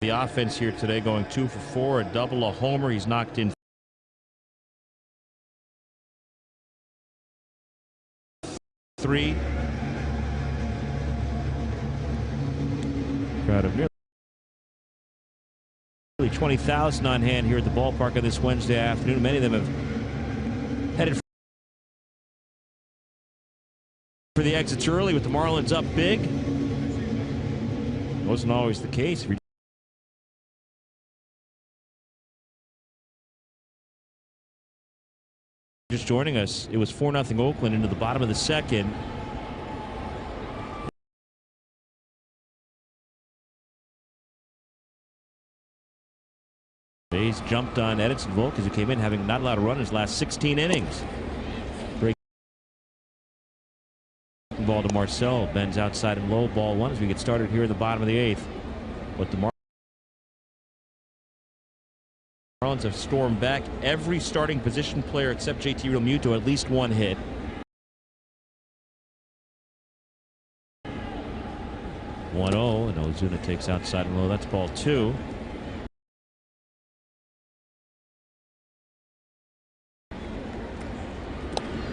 The offense here today going 2 for 4, a double, a homer. He's knocked in 3. Crowd of nearly 20,000 on hand here at the ballpark on this Wednesday afternoon. Many of them have headed for the exits early with the Marlins up big. Wasn't always the case. If you're just joining us, it was 4-0 Oakland into the bottom of the second. A's jumped on Edinson Volquez, who came in having not allowed a run in his last 16 innings. Break ball to Marcel, bends outside and low, ball 1 as we get started here in the bottom of the 8th. But the Marlins have stormed back. Every starting position player except JT Realmuto at least 1 hit. One 0, and Ozuna takes outside and low. That's ball 2.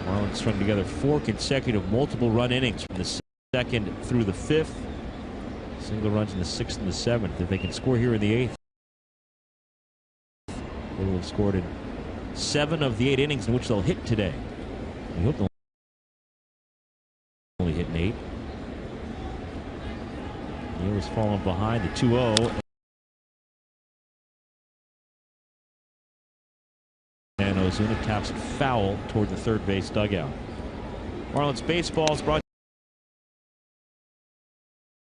Marlins strung together 4 consecutive multiple run innings from the 2nd through the 5th. Single runs in the 6th and the 7th. If they can score here in the 8th, they will have scored in 7 of the 8 innings in which they'll hit today. We hope they'll only hit in 8. Neal was falling behind the 2-0. And Ozuna taps it foul toward the third base dugout. Marlins baseball is brought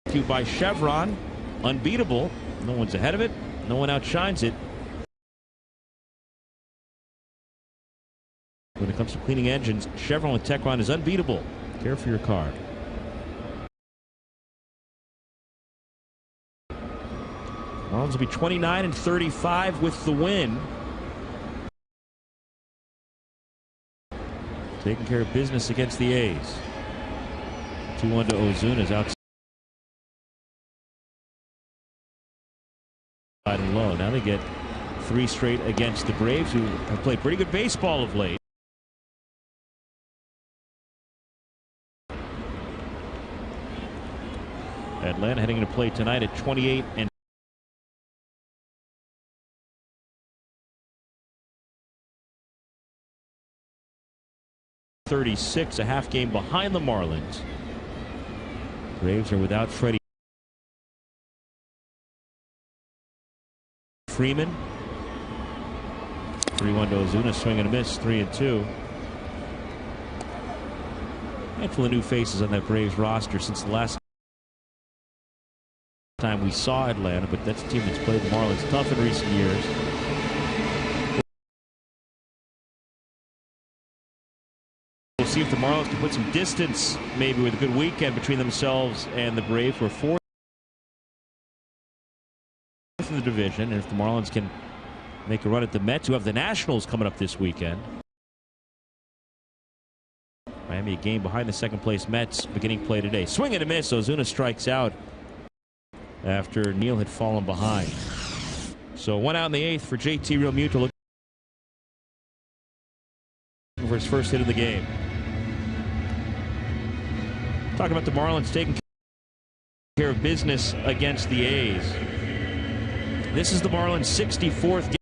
to you by Chevron. Unbeatable. No one's ahead of it. No one outshines it. When it comes to cleaning engines, Chevron with Techron is unbeatable. Care for your car. Marlins will be 29-35 with the win. Taking care of business against the A's. 2-1 to Ozuna's outside and low. Now they get 3 straight against the Braves, who have played pretty good baseball of late. Atlanta heading into play tonight at 28-. .36, a half game behind the Marlins. Braves are without Freddie Freeman. 3-1 to Ozuna, swing and a miss, 3-2. Handful of new faces on that Braves roster since the last time we saw Atlanta, but that's a team that's played the Marlins tough in recent years. We'll see if the Marlins can put some distance, maybe with a good weekend between themselves and the Braves, who are 4th in the division. And if the Marlins can make a run at the Mets, who have the Nationals coming up this weekend. Miami a game behind the 2nd place Mets beginning play today. Swing and a miss. Ozuna strikes out after Neal had fallen behind. So 1 out in the 8th for JT Realmuto, looking for his first hit of the game. Talking about the Marlins taking care of business against the A's. This is the Marlins' 64th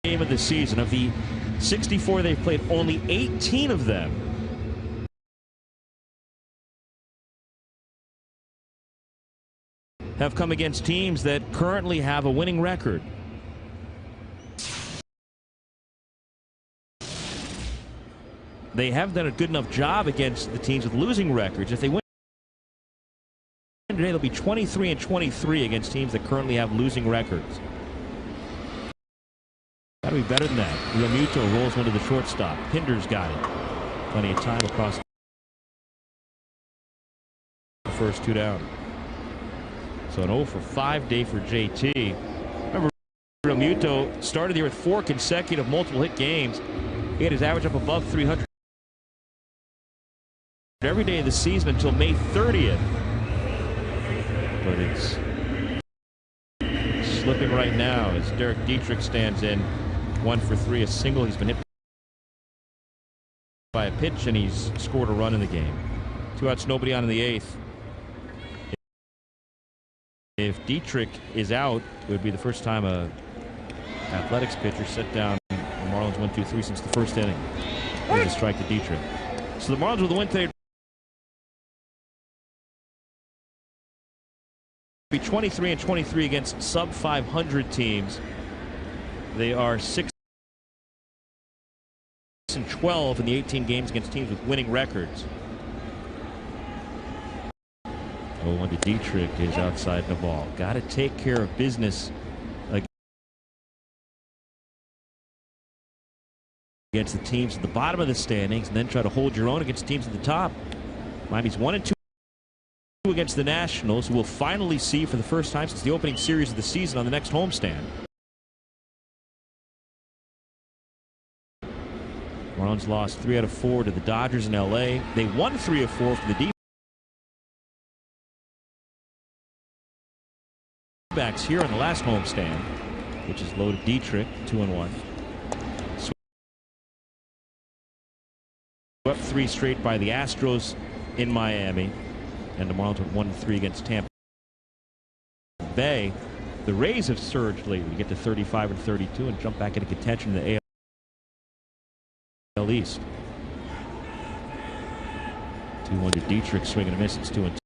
game of the season. Of the 64 they've played, only 18 of them have come against teams that currently have a winning record. They haven't done a good enough job against the teams with losing records. If they win today, they'll be 23-23 against teams that currently have losing records. Got to be better than that. Realmuto rolls one to the shortstop. Pinder's got it. Plenty of time across the first 2 down. So an 0 for 5 day for JT. Remember, Realmuto started the year with 4 consecutive multiple hit games. He had his average up above 300 every day of the season until May 30th. But it's slipping right now as Derek Dietrich stands in 1 for 3, a single. He's been hit by a pitch, and he's scored a run in the game. 2 outs, nobody on in the 8th. If Dietrich is out, it would be the first time a Athletics pitcher set down the Marlins 1-2-3 since the first inning. There's a strike to Dietrich. So the Marlins with the win today be 23-23 against sub 500 teams. They are 6-12 in the 18 games against teams with winning records. 0-1 to Dietrich is outside the ball. Got to take care of business against the teams at the bottom of the standings, and then try to hold your own against teams at the top. Miami's 1-2 against the Nationals, who we'll finally see for the first time since the opening series of the season on the next homestand. Marlins lost 3 out of 4 to the Dodgers in L.A. They won 3 of 4 for the D-backs here on the last homestand, which is loaded Dietrich, 2-1. Swept 3 straight by the Astros in Miami, and the Marlins went 1-3 against Tampa Bay. The Rays have surged lately to get to 35-32 and jump back into contention in the AL East. 2-1 to Dietrich, swing and a miss. It's 2-2.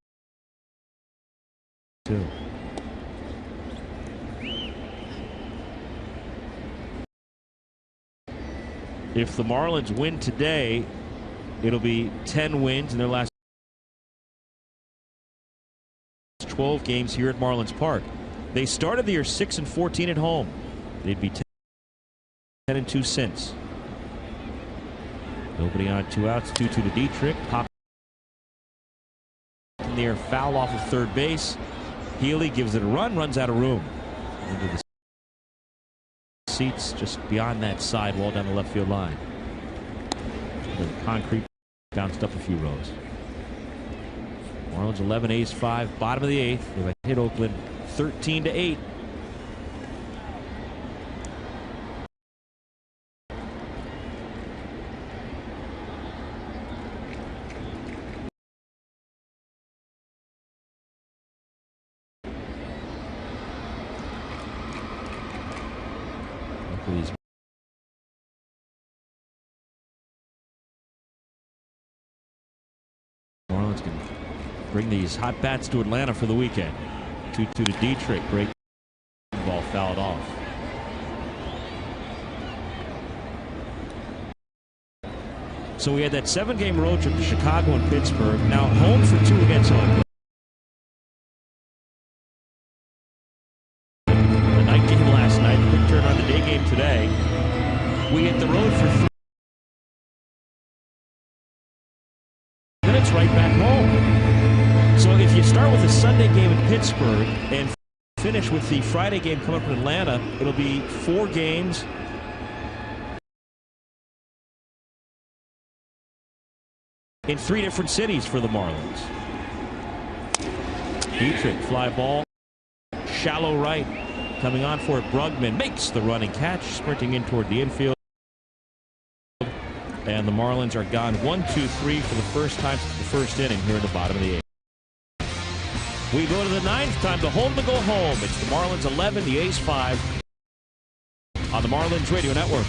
If the Marlins win today, it'll be 10 wins in their last 12 games here at Marlins Park. They started the year 6-14 at home. They'd be 10-2 since. Nobody on, 2 outs, 2-2 to Dietrich. Pop in the air, foul off of third base. Healy gives it a run, runs out of room. Into the seats just beyond that sidewall down the left field line. The concrete bounced up a few rows. Marlins 11, A's 5, bottom of the 8th. They've hit Oakland 13-8. These Marlins can bring these hot bats to Atlanta for the weekend. 2-2 to Dietrich. Great ball fouled off. So we had that 7-game road trip to Chicago and Pittsburgh. Now home for 2 against Oakland. The night game last night. The quick turn on the day game today. We hit the road for 3 minutes, right back home. So if you start with a Sunday game in Pittsburgh and finish with the Friday game coming up in Atlanta, it'll be 4 games. In 3 different cities for the Marlins. Dietrich, fly ball, shallow right, coming on for it. Brugman makes the running catch, sprinting in toward the infield. And the Marlins are gone 1-2-3 for the first time since the first inning here in the bottom of the 8th. We go to the 9th, time to hold to go home. It's the Marlins 11, the A's 5 on the Marlins Radio Network.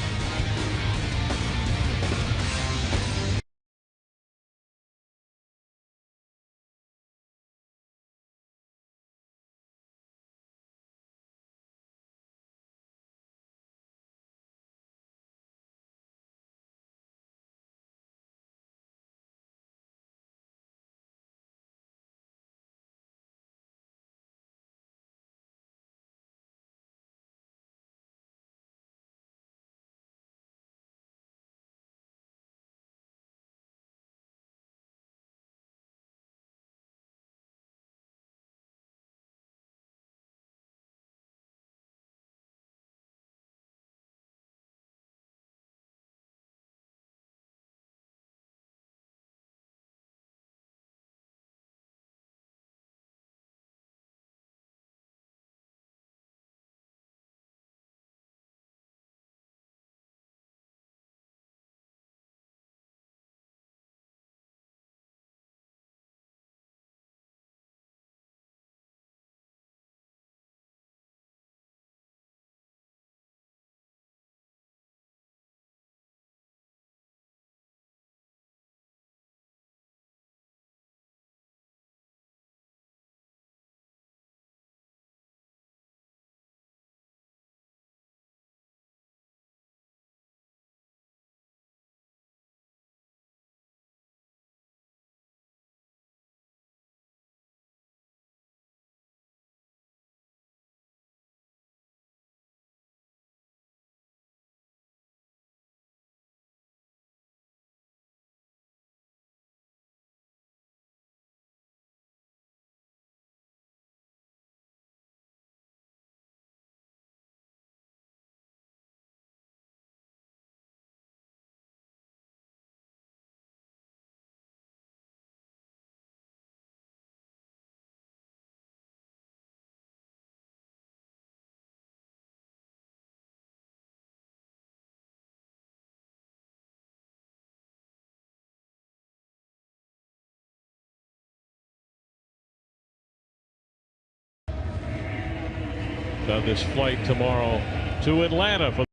of this flight tomorrow to Atlanta for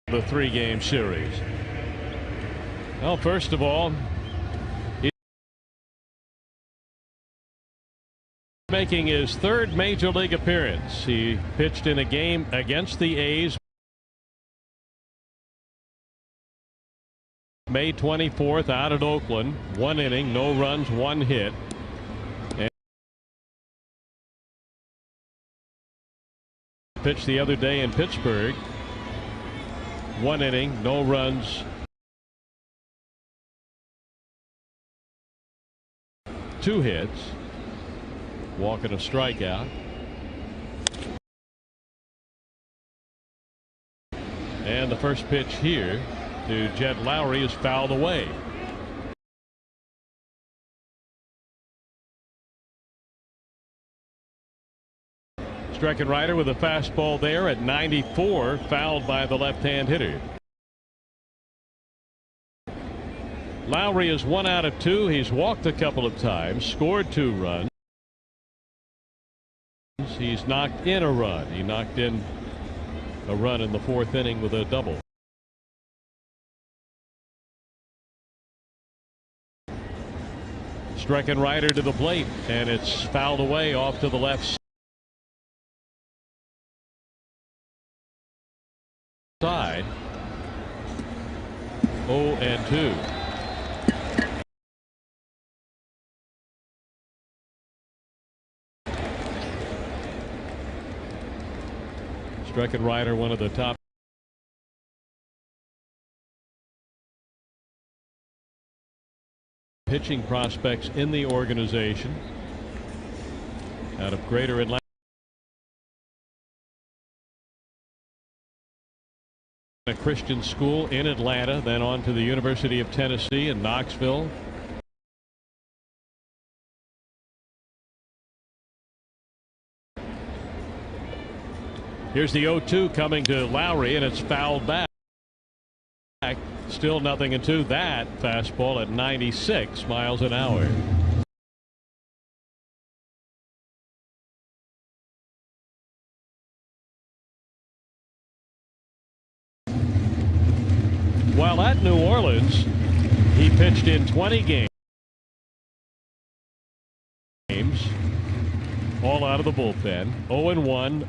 the 3-game series. Well, first of all, he's making his 3rd major league appearance. He pitched in a game against the A's May 24th out at Oakland. 1 inning, no runs, 1 hit. And pitched the other day in Pittsburgh. 1 inning, no runs, 2 hits, walk and a strikeout. And the first pitch here to Jed Lowry is fouled away. Striking Ryder with a fastball there at 94, fouled by the left-hand hitter. Lowry is 1 out of 2. He's walked a couple of times, scored 2 runs. He's knocked in a run. He knocked in a run in the 4th inning with a double. Striking Ryder to the plate, and it's fouled away off to the left side. 0-2. Striking Ryder, one of the top pitching prospects in the organization out of Greater Atlanta. A Christian school in Atlanta, then on to the University of Tennessee in Knoxville. Here's the 0-2 coming to Lowry, and it's fouled back. Still 0-2. That fastball at 96 miles an hour. While at New Orleans, he pitched in 20 games, all out of the bullpen. 0-1,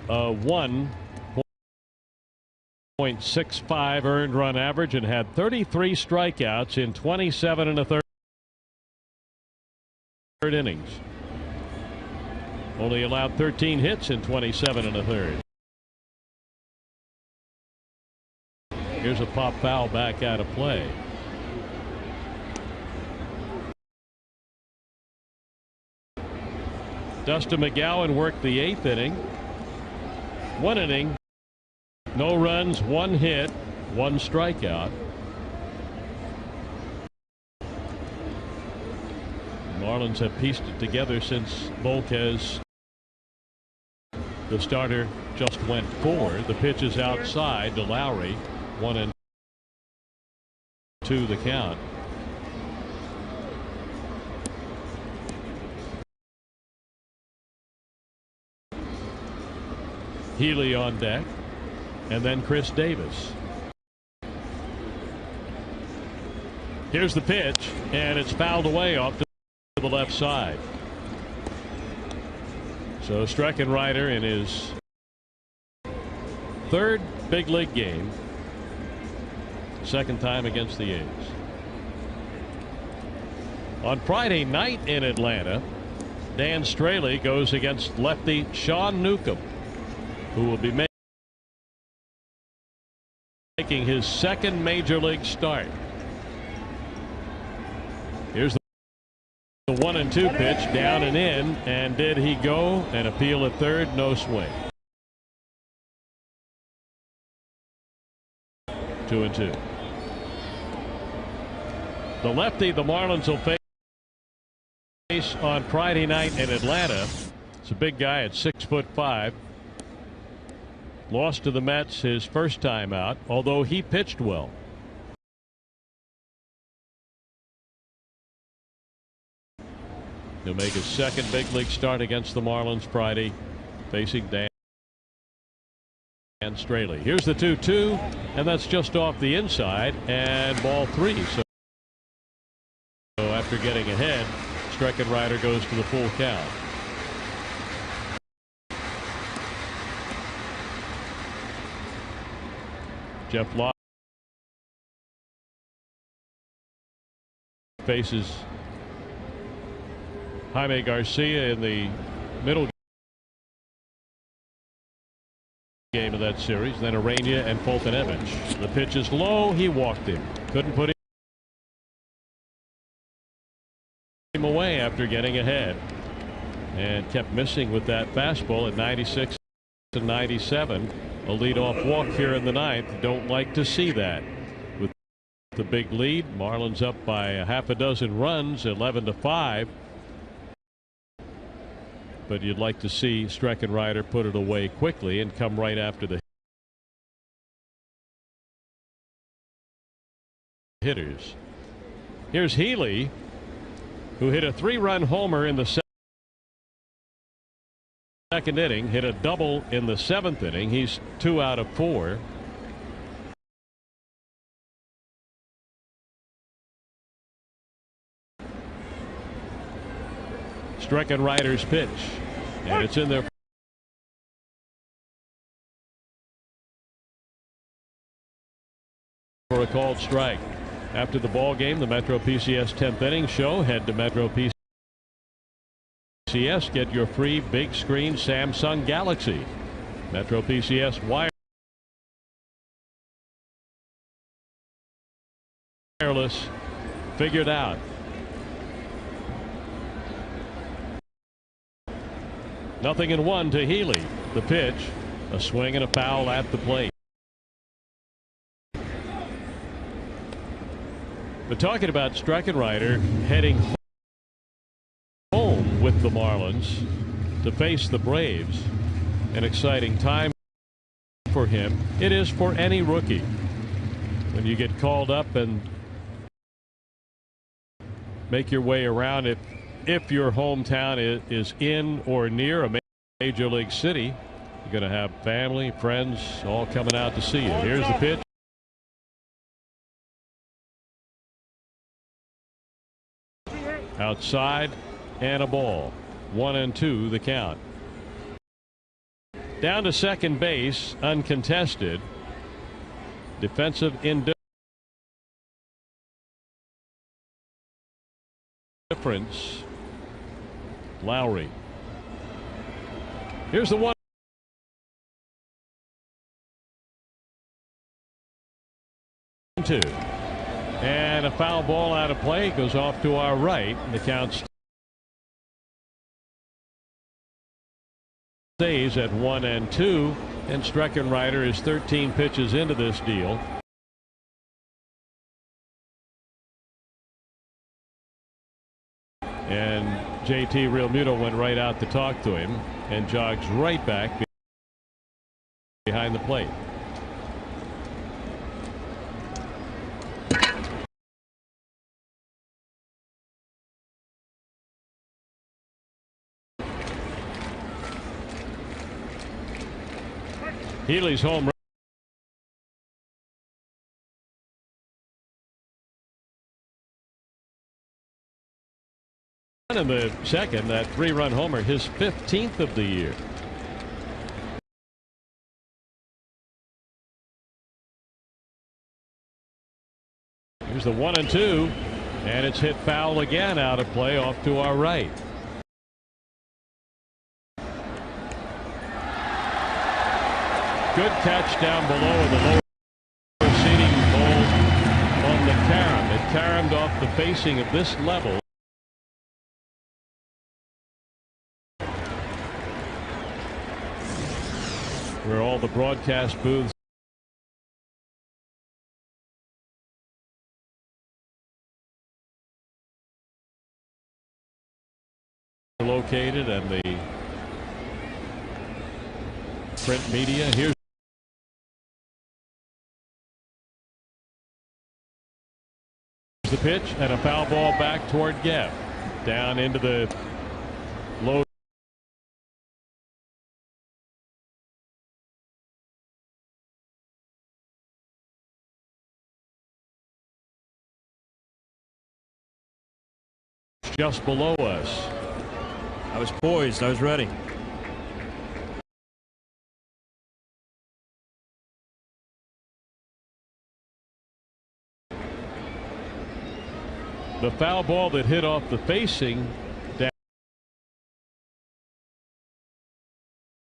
1.65 earned run average, and had 33 strikeouts in 27 1/3 innings. Only allowed 13 hits in 27 1/3. Here's a pop foul back out of play. Dustin McGowan worked the 8th inning. 1 inning, no runs, 1 hit, 1 strikeout. The Marlins have pieced it together since Volquez, the starter, just went 4. The pitch is outside to Lowry. 1-2 the count. Healy on deck, and then Chris Davis. Here's the pitch, and it's fouled away off to the left side. So striking Ryder in his 3rd big league game. 2nd time against the A's. On Friday night in Atlanta, Dan Straley goes against lefty Sean Newcomb, who will be making his 2nd major league start. Here's the 1-2 pitch, down and in, and did he go? An appeal at 3rd, no swing. 2-2. The lefty the Marlins will face on Friday night in Atlanta. It's a big guy at 6'5". Lost to the Mets his first time out, although he pitched well. He'll make his 2nd big league start against the Marlins Friday. facing Dan Straley. Here's the 2-2, and that's just off the inside, and ball 3. So after getting ahead, Streckenrider goes to the full count. Jeff Locke faces Jaime Garcia in the middle game of that series. Then Arena and Foltynewicz. The pitch is low. He walked him. Couldn't put him away after getting ahead, and kept missing with that fastball at 96 and 97. A leadoff walk here in the ninth. Don't like to see that. With the big lead, Marlins up by a half a dozen runs, 11-5. But you'd like to see Streckenrider put it away quickly and come right after the hitters. Here's Healy, who hit a 3-run homer in the second inning, hit a double in the 7th inning. He's 2 out of 4. Streckenrider's pitch, and it's in there for a called strike. After the ball game, the Metro PCS 10th inning show. Head to Metro PCS. Get your free big screen Samsung Galaxy. Metro PCS wireless figured out. Nothing in 1 to Healy. The pitch, a swing and a foul at the plate. But talking about Streckenrider heading home with the Marlins to face the Braves, an exciting time for him. It is for any rookie when you get called up and make your way around it. If your hometown is in or near a major league city, you're going to have family, friends all coming out to see you. Here's the pitch. Outside and a ball. 1-2 the count. Down to second base, uncontested. Defensive indifference. Lowry. Here's the 1-2. And a foul ball out of play, goes off to our right. The count stays at 1-2, and Streckenrider is 13 pitches into this deal. And JT Realmuto went right out to talk to him and jogs right back behind the plate. Healy's home run in the second, that 3-run homer, his 15th of the year. Here's the 1-2, and it's hit foul again out of play off to our right. Good catch down below in the lower seating ball on the carom. It caromed off the facing of this level. Where all the broadcast booths are located, and the print media. Here's the pitch, and a foul ball back toward Geff. Down into the low just below us. I was poised. I was ready. The foul ball that hit off the facing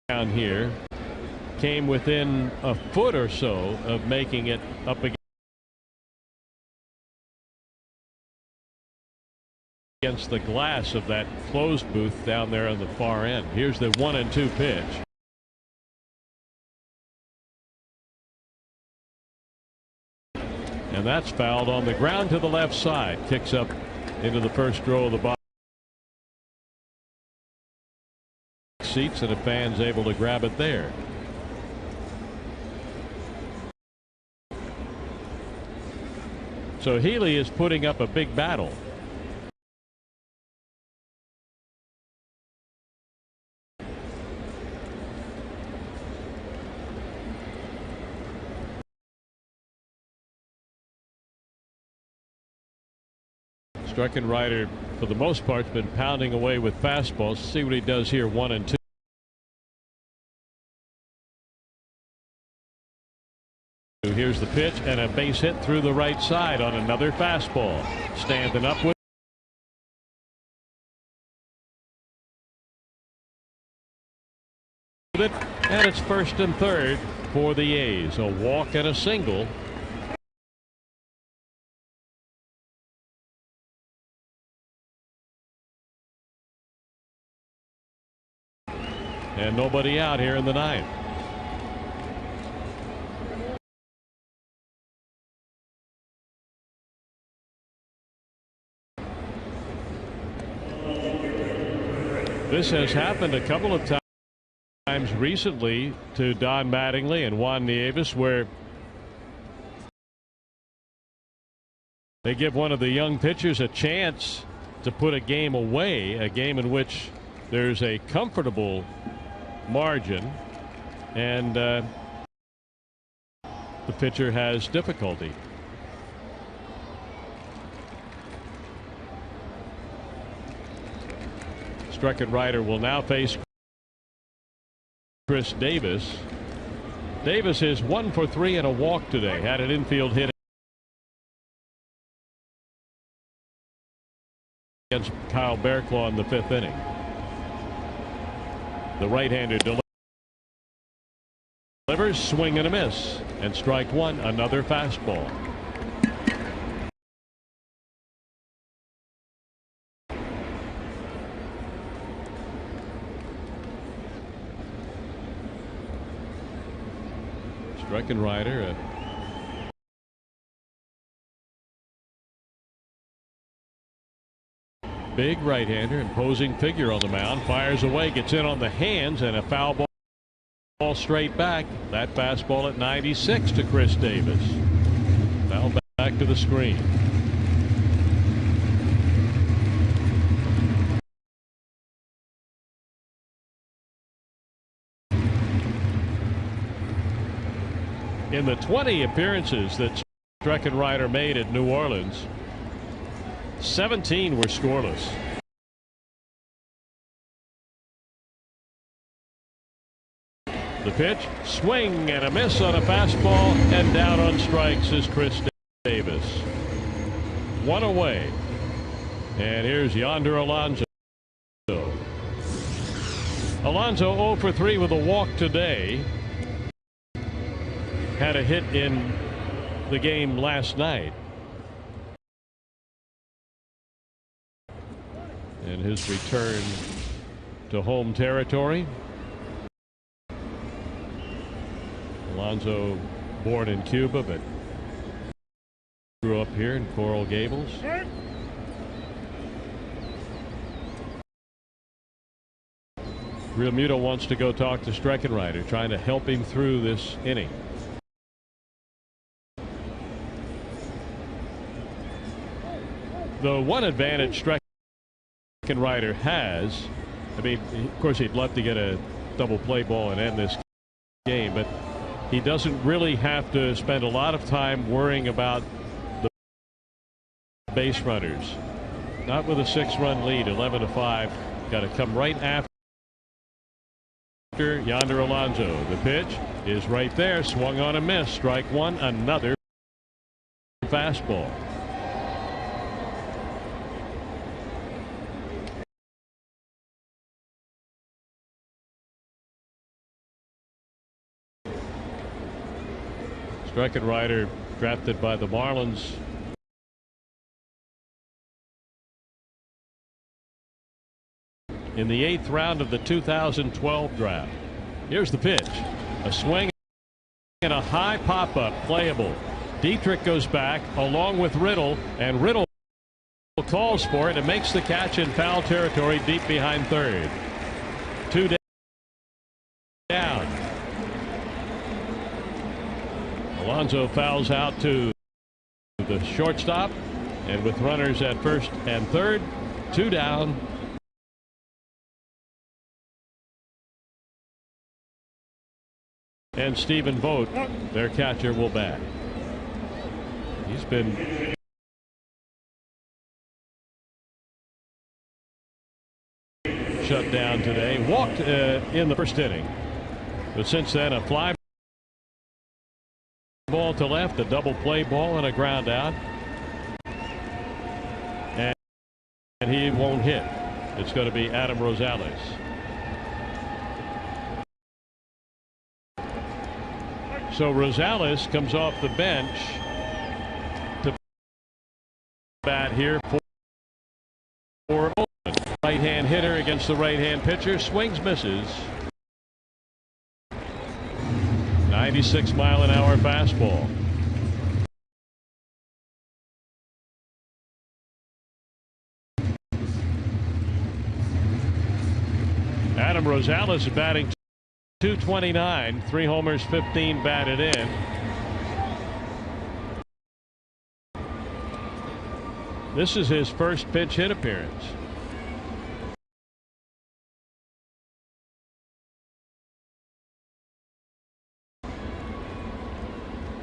down here came within a foot or so of making it up against the glass of that closed booth down there on the far end. Here's the 1-2 pitch. And that's fouled on the ground to the left side. Kicks up into the first row of the box seats, and a fan's able to grab it there. So Healy is putting up a big battle. Streckenrider, for the most part, has been pounding away with fastballs. See what he does here. 1-2. Here's the pitch, and a base hit through the right side on another fastball. Standing up with it, and it's first and third for the A's. A walk and a single. And nobody out here in the ninth. This has happened a couple of times recently to Don Mattingly and Juan Nieves, where they give one of the young pitchers a chance to put a game away, a game in which there's a comfortable margin, and the pitcher has difficulty. Streckenrider will now face Chris Davis. Davis is 1 for 3 and a walk today. Had an infield hit against Kyle Bearclaw in the 5th inning. The right-hander delivers, swing and a miss, and strike one. Another fastball. Streckenrider, big right-hander, imposing figure on the mound, fires away, gets in on the hands, and a foul ball straight back. That fastball at 96 to Chris Davis. Foul back to the screen. In the 20 appearances that Streckenrider made at New Orleans, 17 were scoreless. The pitch, swing and a miss on a fastball, and down on strikes is Chris Davis. One away. And here's Yonder Alonso. Alonso 0 for 3 with a walk today. Had a hit in the game last night. And his return to home territory. Alonso, born in Cuba, but grew up here in Coral Gables. Real Muto wants to go talk to Streckenrider, trying to help him through this inning. The one advantage Streckenrider has, I mean, of course he'd love to get a double play ball and end this game, but he doesn't really have to spend a lot of time worrying about the base runners. Not with a 6-run lead. 11-5. Got to come right after Yonder Alonso. The pitch is right there. Swung on a miss. Strike one. Another fastball. Streckenrider drafted by the Marlins. In the 8th round of the 2012 draft. Here's the pitch. A swing and a high pop-up, playable. Dietrich goes back along with Riddle, and Riddle calls for it and makes the catch in foul territory deep behind third. 2 down. Alonso fouls out to the shortstop, and with runners at first and third, 2 down. And Stephen Vogt, their catcher, will bat. He's been shut down today. Walked in the first inning. But since then, a fly ball to left, a double play ball, and a ground out. And he won't hit. It's going to be Adam Rosales. So Rosales comes off the bench to bat here for Oakland. Right-hand hitter against the right-hand pitcher. Swings, misses. 96-mile-an-hour fastball. Adam Rosales is batting .229, 3 homers, 15 batted in. This is his first pinch hit appearance.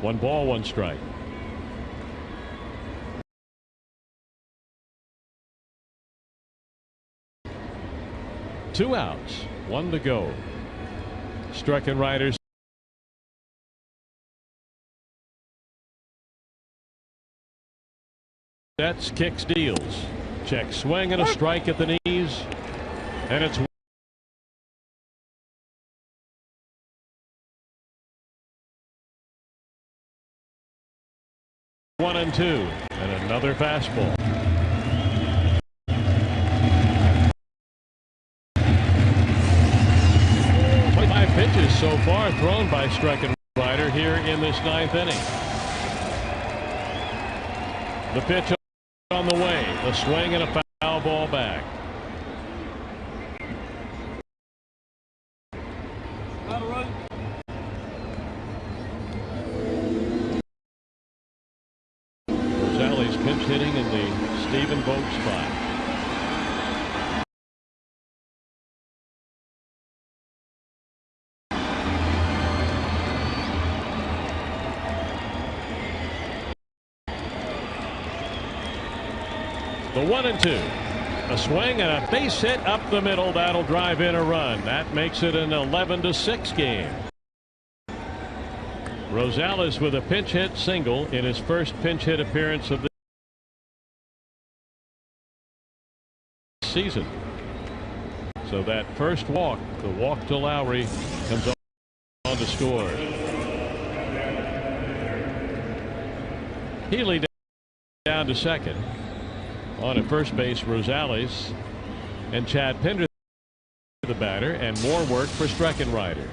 One ball, one strike. Two outs, one to go. Streckenrider sets, kicks, deals. Check swing and a strike at the knees, and it's 1-2, and another fastball. Pitches so far thrown by Streckenrider here in this 9th inning. The pitch on the way, a swing and a foul ball back. Rosales pinch hitting in the Stephen Vogt spot. The 1-2. A swing and a base hit up the middle. That'll drive in a run. That makes it an 11-6 game. Rosales with a pinch hit single in his first pinch hit appearance of the season. So that first walk, the walk to Lowry, comes on to score. Healy down to second. On at first base, Rosales and Chad Pinder the batter, and more work for Streckenrider.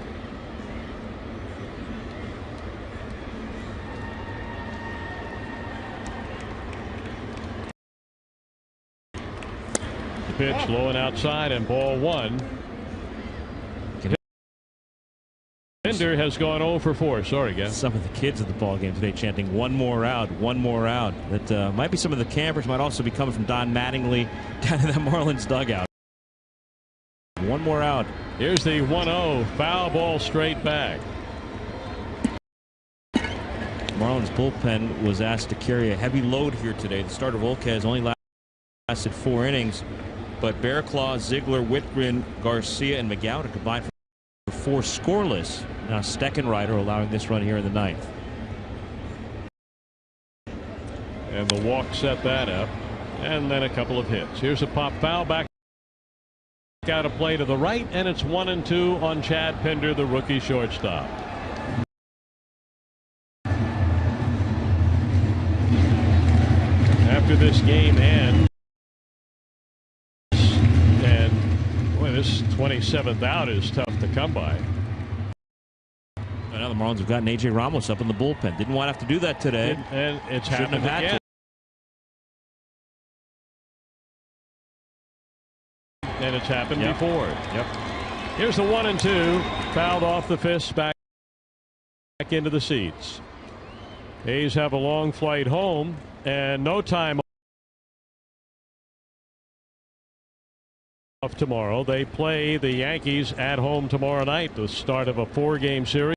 The pitch low and outside, and ball 1. Pinder has gone 0 for 4. Sorry, guys. Some of the kids at the ball game today chanting "one more out, one more out." That might be some of the campers. Might also be coming from Don Mattingly down in that Marlins dugout. One more out. Here's the 1-0 foul ball straight back. Marlins bullpen was asked to carry a heavy load here today. The starter Volquez only lasted 4 innings, but Bearclaw, Ziegler, Whitgren, Garcia, and McGowan combined for 4 scoreless. Now Steckenrider allowing this run here in the 9th. And the walk set that up, and then a couple of hits. Here's a pop foul back out of play to the right, and it's 1-2 on Chad Pinder, the rookie shortstop. After this game ends, and boy, this 27th out is tough to come by. Now the Marlins have gotten A.J. Ramos up in the bullpen. Didn't want to have to do that today. And it's Shouldn't happened have had again. to. And it's happened before. Yep. Here's the 1-2, fouled off the fist, back into the seats. A's have a long flight home and no time off tomorrow. They play the Yankees at home tomorrow night, the start of a 4-game series.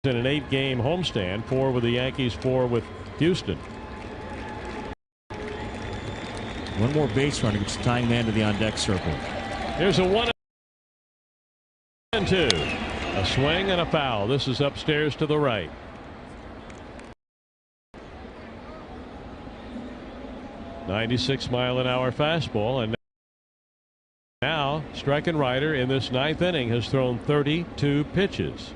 In an 8-game homestand, 4 with the Yankees, 4 with Houston. One more base runner gets the tying man to the on-deck circle. Here's a 1-2. A swing and a foul. This is upstairs to the right. .96-mile-an-hour fastball, and now Steckenrider in this 9th inning has thrown 32 pitches.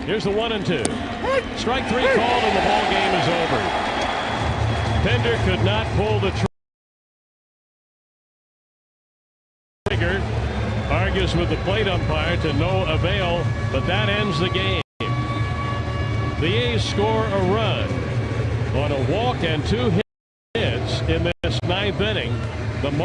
Here's the 1-2. Strike 3 called, and the ball game is over. Pinder could not pull the trigger. Argues with the plate umpire to no avail, but that ends the game. The A's score a run on a walk and 2 hits in this 9th inning.